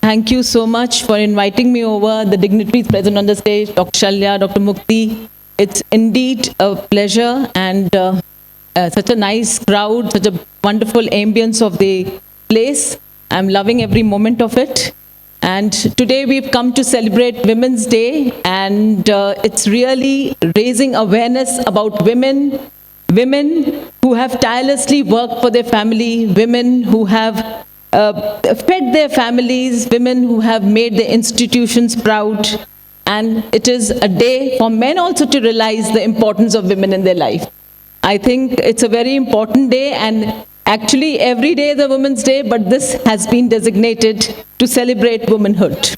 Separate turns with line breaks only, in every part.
Thank you so much for inviting me over, the dignitaries present on the stage, Dr. Shalya, Dr. Mukti. It's indeed a pleasure and such a nice crowd, such a wonderful ambience of the place. I'm loving every moment of it. And today we've come to celebrate Women's Day, and it's really raising awareness about women who have tirelessly worked for their family, women who have fed their families, women who have made their institutions proud. And it is a day for men also to realize the importance of women in their life. I think it's a very important day, and actually every day is a Women's Day, but this has been designated to celebrate womanhood.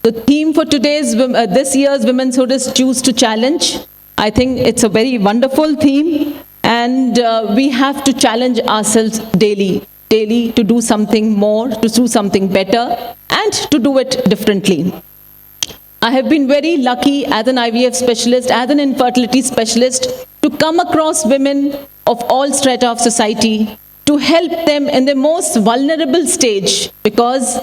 The theme for this year's Women's Hood is Choose to Challenge. I think it's a very wonderful theme, and we have to challenge ourselves daily to do something more, to do something better, and to do it differently. I have been very lucky as an IVF specialist, as an infertility specialist, to come across women of all strata of society, to help them in their most vulnerable stage, because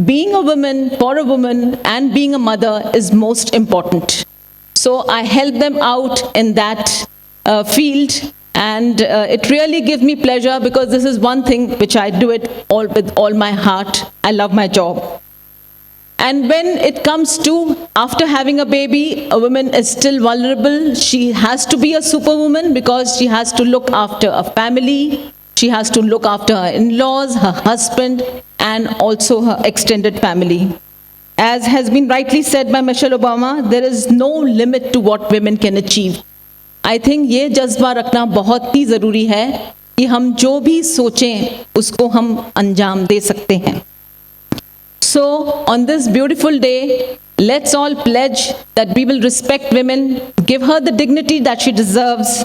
being a woman, for a woman, and being a mother is most important. So I help them out in that field, and it really gives me pleasure, because this is one thing which I do it with all my heart. I love my job. And when it comes to after having a baby, a woman is still vulnerable. She has to be a superwoman because she has to look after a family. She has to look after her in-laws, her husband, and also her extended family. As has been rightly said by Michelle Obama, there is no limit to what women can achieve. I think ये जज्बा रखना बहुत ही ज़रूरी है कि हम जो भी सोचें उसको हम अंजाम दे सकते हैं. So, on this beautiful day, let's all pledge that we will respect women, give her the dignity that she deserves,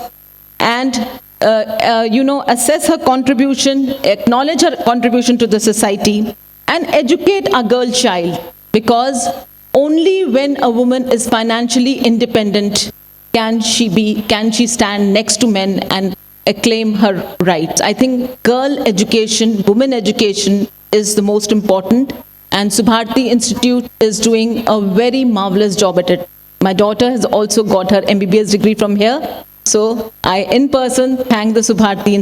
and assess her contribution, acknowledge her contribution to the society, and educate our girl child. Because only when a woman is financially independent can she stand next to men and acclaim her rights. I think girl education, women education is the most important. And Subharti Institute is doing a very marvelous job at it. My daughter has also got her MBBS degree from here. So I, in person, thank the Subharti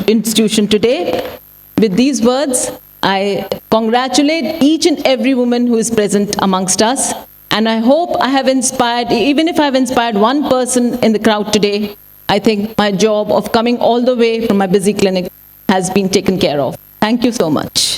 Institution today. With these words, I congratulate each and every woman who is present amongst us. And I hope I have inspired, even if I have inspired one person in the crowd today, I think my job of coming all the way from my busy clinic has been taken care of. Thank you so much.